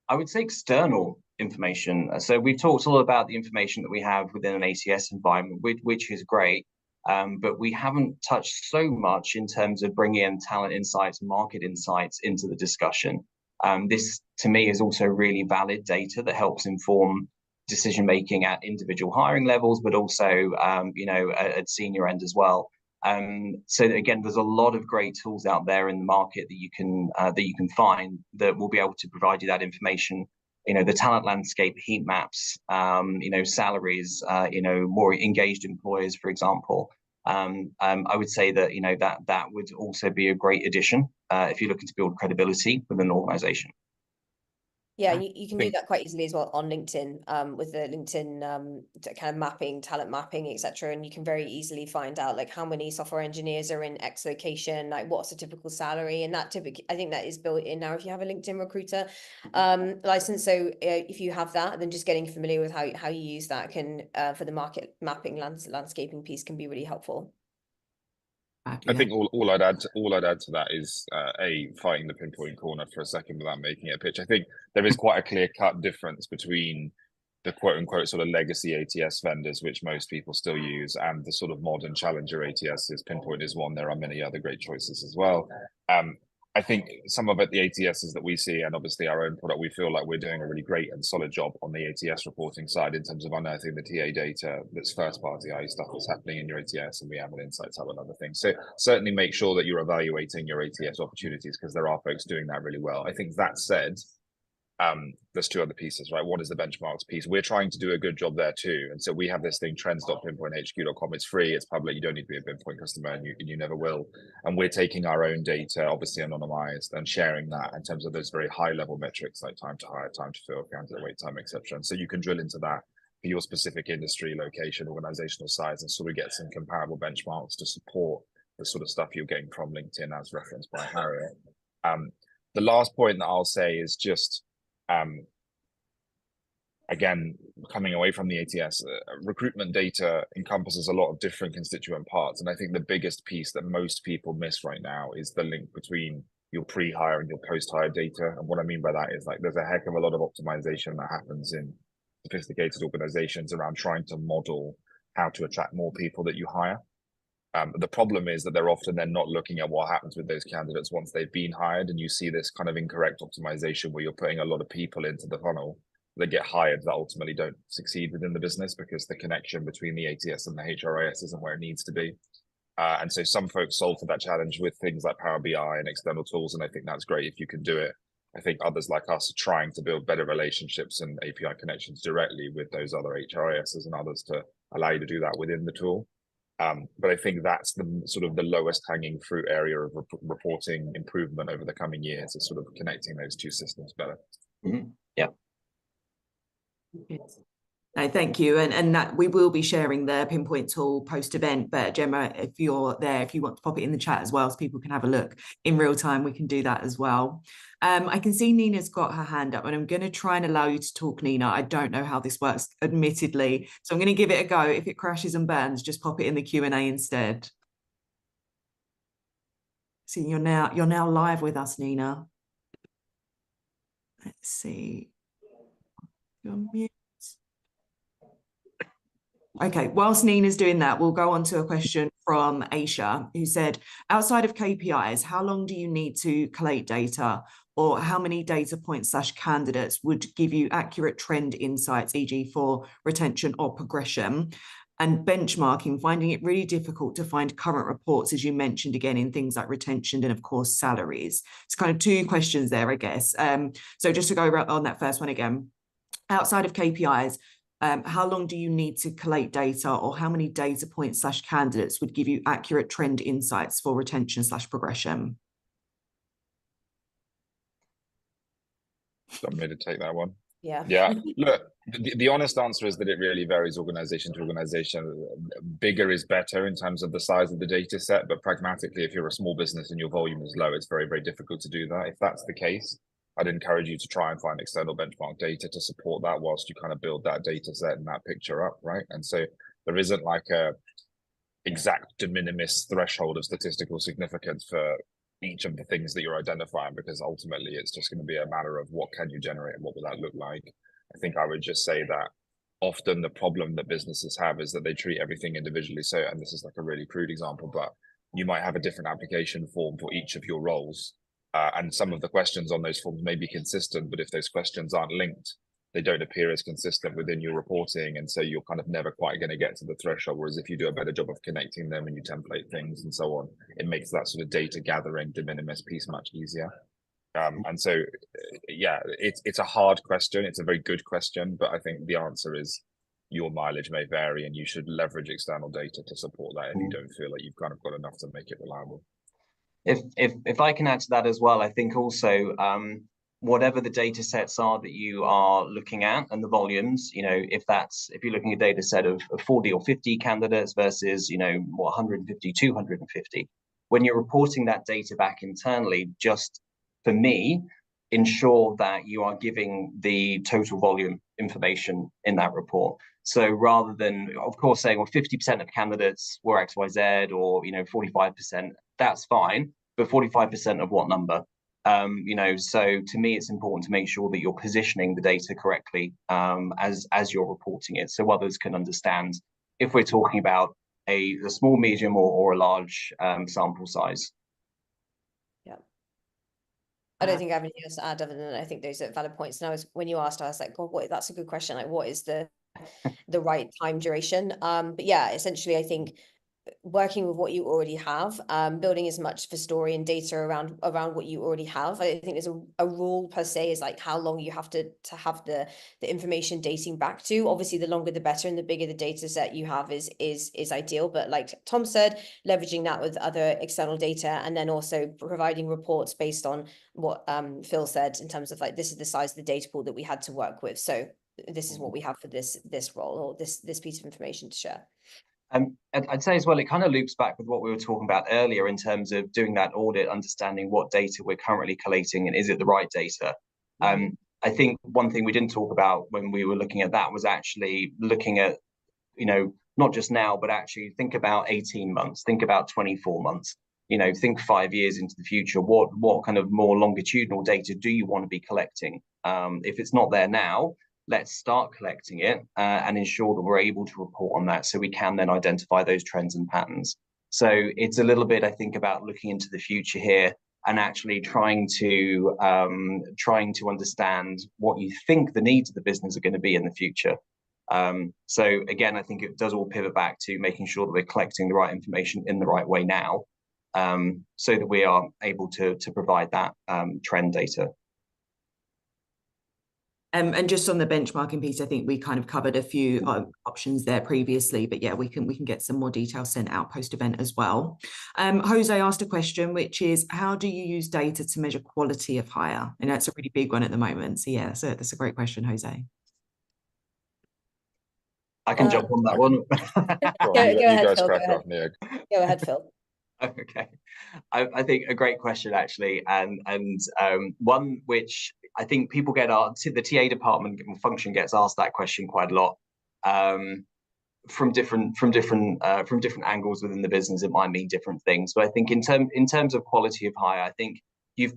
D: I would say external information. So we've talked a lot about the information that we have within an ATS environment, which is great. But we haven't touched so much in terms of bringing in talent insights, market insights into the discussion. This, to me, is also really valid data that helps inform decision-making at individual hiring levels, but also, you know, at senior end as well. So again, there's a lot of great tools out there in the market that you can find that will be able to provide you that information. You know, the talent landscape, heat maps, you know, salaries, you know, more engaged employers, for example. I would say that, you know, that would also be a great addition if you're looking to build credibility with an organization.
C: Yeah, you can do that quite easily as well on LinkedIn with the LinkedIn kind of mapping, talent mapping, etc. And you can very easily find out like how many software engineers are in X location, like what's a typical salary, and that typically, I think that is built in now if you have a LinkedIn recruiter license. So if you have that, then just getting familiar with how you use that can for the market mapping landscaping piece can be really helpful.
B: I think all I'd add to that is fighting the pinpoint corner for a second without making it a pitch. I think there is quite a clear-cut difference between the quote-unquote sort of legacy ATS vendors, which most people still use, and the sort of modern challenger ATSs. Pinpoint is one. There are many other great choices as well. I think some of it, the ATSs that we see, and obviously our own product, we feel like we're doing a really great and solid job on the ATS reporting side in terms of unearthing the TA data that's first-party, i.e. stuff that's happening in your ATS, and we have an insights hub and other things. So certainly make sure that you're evaluating your ATS opportunities because there are folks doing that really well. I think that said, there's two other pieces, right? One is the benchmarks piece. We're trying to do a good job there too. And so we have this thing, trends.pinpointhq.com. It's free, it's public, you don't need to be a Pinpoint customer, and you never will. And we're taking our own data, obviously anonymized, and sharing that in terms of those very high level metrics like time to hire, time to fill, candidate wait time, etc. And so you can drill into that for your specific industry, location, organizational size, and sort of get some comparable benchmarks to support the sort of stuff you're getting from LinkedIn as referenced by Harriet. The last point that I'll say is just, again, coming away from the ATS, recruitment data encompasses a lot of different constituent parts. And I think the biggest piece that most people miss right now is the link between your pre-hire and your post-hire data. And what I mean by that is like there's a heck of a lot of optimization that happens in sophisticated organizations around trying to model how to attract more people that you hire. The problem is that they're often then not looking at what happens with those candidates once they've been hired, and you see this kind of incorrect optimization where you're putting a lot of people into the funnel that get hired that ultimately don't succeed within the business because the connection between the ATS and the HRIS isn't where it needs to be. And so some folks solve for that challenge with things like Power BI and external tools, and I think that's great if you can do it. I think others like us are trying to build better relationships and API connections directly with those other HRISs and others to allow you to do that within the tool. But I think that's the sort of the lowest hanging fruit area of reporting improvement over the coming years, is sort of connecting those two systems better.
D: Mm-hmm. Yeah.
A: No, thank you. And that we will be sharing the Pinpoint tool post-event, but Gemma, if you're there, if you want to pop it in the chat as well so people can have a look in real time, we can do that as well. I can see Nina's got her hand up and I'm going to try and allow you to talk, Nina. I don't know how this works, admittedly. So I'm going to give it a go. If it crashes and burns, just pop it in the Q&A instead. See, you're now live with us, Nina. Let's see. You're on mute. Okay, whilst Nina's doing that, we'll go on to a question from Aisha, who said, outside of KPIs, how long do you need to collate data, or how many data points / candidates would give you accurate trend insights, e.g. for retention or progression? And benchmarking, finding it really difficult to find current reports, as you mentioned again, in things like retention and of course salaries. It's kind of two questions there, I guess. So just to go on that first one again, outside of KPIs, how long do you need to collate data, or how many data points / candidates would give you accurate trend insights for retention / progression?
B: I'm ready to take that one.
C: Yeah.
B: Look, the honest answer is that it really varies organization to organization. Bigger is better in terms of the size of the data set, but pragmatically, if you're a small business and your volume is low, it's very, very difficult to do that. If that's the case, I'd encourage you to try and find external benchmark data to support that whilst you kind of build that data set and that picture up, right? And so there isn't like a exact de minimis threshold of statistical significance for each of the things that you're identifying, because ultimately it's just going to be a matter of what can you generate and what will that look like. I think I would just say that often the problem that businesses have is that they treat everything individually. So, and this is like a really crude example, but you might have a different application form for each of your roles. And some of the questions on those forms may be consistent, but if those questions aren't linked, they don't appear as consistent within your reporting. And so you're kind of never quite going to get to the threshold. Whereas if you do a better job of connecting them and you template things and so on, it makes that sort of data gathering de minimis piece much easier. And so, yeah, it's a hard question. It's a very good question, but I think the answer is your mileage may vary and you should leverage external data to support that if you don't feel like you've kind of got enough to make it reliable.
D: If I can add to that as well, I think also whatever the data sets are that you are looking at and the volumes, if you're looking at a data set of 40 or 50 candidates versus 150, 250, when you're reporting that data back internally, just for me, ensure that you are giving the total volume information in that report. So rather than, of course, saying, well, 50% of candidates were XYZ or 45%, that's fine, but 45% of what number? So to me, it's important to make sure that you're positioning the data correctly as you're reporting it, so others can understand if we're talking about a small, medium, or a large sample size.
C: Yeah. I don't think I have anything else to add other than I think those are valid points. And when you asked, I was like, God, that's a good question. Like, what is the right time duration? But yeah, essentially, I think working with what you already have, building as much of a story and data around what you already have. I think there's a rule per se is like how long you have to have the information dating back to. Obviously, the longer the better, and the bigger the data set you have is ideal. But like Tom said, leveraging that with other external data, and then also providing reports based on what Phil said in terms of like, this is the size of the data pool that we had to work with. So this is what we have for this role, or this piece of information to share.
D: I'd say as well, it kind of loops back with what we were talking about earlier in terms of doing that audit, understanding what data we're currently collating and is it the right data. I think one thing we didn't talk about when we were looking at that was actually looking at, not just now, but actually think about 18 months, think about 24 months, think 5 years into the future. What kind of more longitudinal data do you want to be collecting? If it's not there now, let's start collecting it and ensure that we're able to report on that so we can then identify those trends and patterns. So it's a little bit, I think, about looking into the future here and actually trying to understand what you think the needs of the business are going to be in the future. So again, I think it does all pivot back to making sure that we're collecting the right information in the right way now, so that we are able to provide that trend data.
A: And just on the benchmarking piece, I think we kind of covered a few options there previously, but yeah, we can get some more details sent out post-event as well. Jose asked a question, which is, how do you use data to measure quality of hire? And that's a really big one at the moment. So yeah, so that's a great question, Jose.
D: I can jump on that one.
B: Go on,
C: Go
B: you
C: ahead,
B: guys
C: Phil.
B: crack
C: Go
B: off, Nia.
C: ahead, Phil.
D: Okay, I think a great question actually, and one which I think people get asked. The TA department function gets asked that question quite a lot, from different angles within the business. It might mean different things, but I think in terms of quality of hire, I think I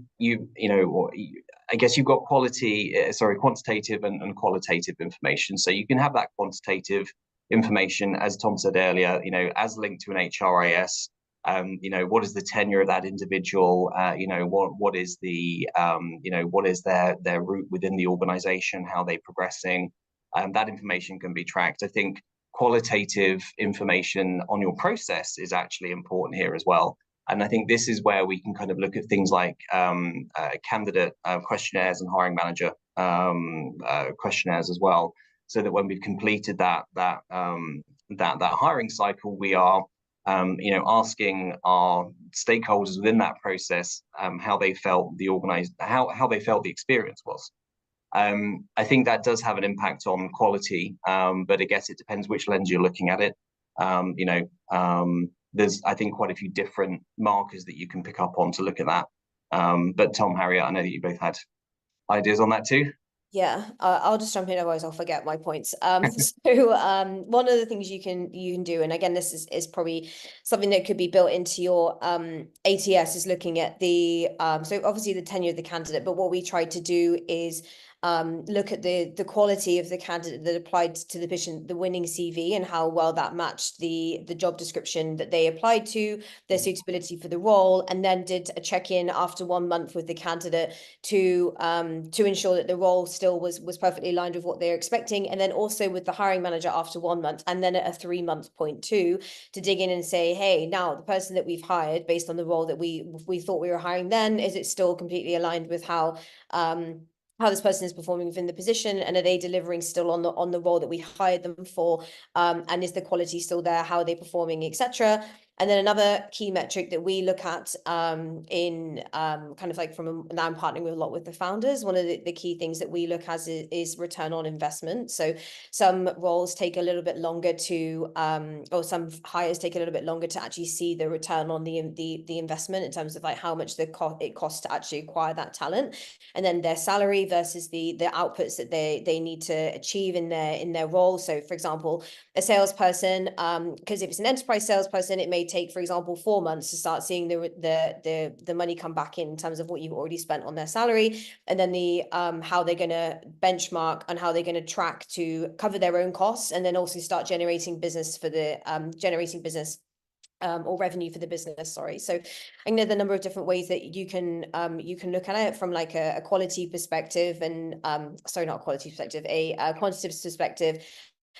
D: guess you've got quantitative and qualitative information. So you can have that quantitative information, as Tom said earlier, as linked to an HRIS. What is the tenure of that individual? What is the what is their route within the organization? How they're progressing? That information can be tracked. I think qualitative information on your process is actually important here as well. And I think this is where we can kind of look at things like candidate questionnaires and hiring manager questionnaires as well, so that when we've completed that hiring cycle, we are asking our stakeholders within that process how they felt how they felt the experience was. I think that does have an impact on quality, but I guess it depends which lens you're looking at it. There's, I think, quite a few different markers that you can pick up on to look at that. But Tom, Harriet, I know that you both had ideas on that too.
C: Yeah, I'll just jump in, otherwise I'll forget my points. So one of the things you can do, and again, this is probably something that could be built into your ATS, is looking at the so obviously the tenure of the candidate, but what we tried to do is look at the quality of the candidate that applied to the position, the winning CV, and how well that matched the job description that they applied to, their suitability for the role, and then did a check-in after 1 month with the candidate to ensure that the role still was perfectly aligned with what they're expecting, and then also with the hiring manager after 1 month, and then at a 3-month point too, to dig in and say, hey, now the person that we've hired based on the role that we thought we were hiring then, is it still completely aligned with how this person is performing within the position, and are they delivering still on the role that we hired them for, and is the quality still there, how are they performing, etc. And then another key metric that we look at in kind of like now I'm partnering with a lot with the founders, one of the key things that we look at is return on investment. So some roles take a little bit longer to or some hires take a little bit longer to actually see the return on the investment, in terms of like how much it costs to actually acquire that talent, and then their salary versus the outputs that they need to achieve in their role. So for example, a salesperson, because if it's an enterprise salesperson, it may take, for example, 4 months to start seeing the money come back in terms of what you've already spent on their salary, and then the how they're going to benchmark and how they're going to track to cover their own costs, and then also start generating business for the or revenue for the business, sorry. So I know the number of different ways that you can look at it from like a quality perspective, and sorry, not a quality perspective, a quantitative perspective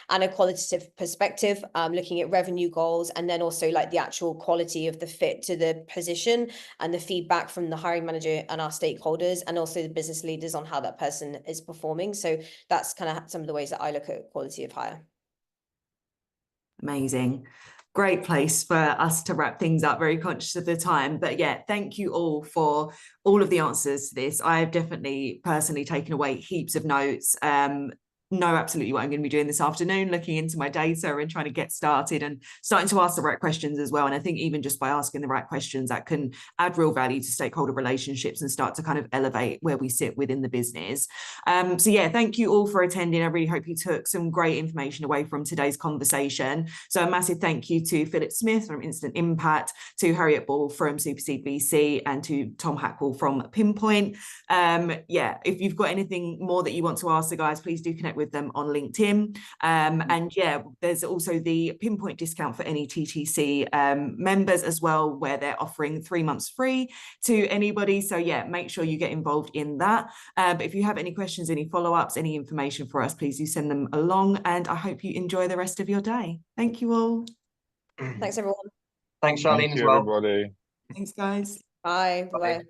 C: and a qualitative perspective, looking at revenue goals, and then also like the actual quality of the fit to the position, and the feedback from the hiring manager and our stakeholders, and also the business leaders on how that person is performing. So that's kind of some of the ways that I look at quality of hire.
A: Amazing. Great place for us to wrap things up, very conscious of the time. But yeah, thank you all for all of the answers to this. I've definitely personally taken away heaps of notes. Know absolutely what I'm going to be doing this afternoon, looking into my data and trying to get started and starting to ask the right questions as well. And I think even just by asking the right questions, that can add real value to stakeholder relationships and start to kind of elevate where we sit within the business. So yeah, thank you all for attending. I really hope you took some great information away from today's conversation. So a massive thank you to Philip Smith from Instant Impact, to Harriet Ball from SuperSeed VC, and to Tom Hacquoil from Pinpoint. Yeah, if you've got anything more that you want to ask the guys, please do connect with them on LinkedIn. And yeah, there's also the Pinpoint discount for any TTC members as well, where they're offering 3 months free to anybody. So yeah, make sure you get involved in that. But if you have any questions, any follow-ups, any information for us, please do send them along, and I hope you enjoy the rest of your day. Thank you all.
C: Thanks everyone.
D: Thanks, Charlene,
B: Thank
D: as
B: you,
D: well.
B: everybody.
A: Thanks guys.
C: Bye. Bye.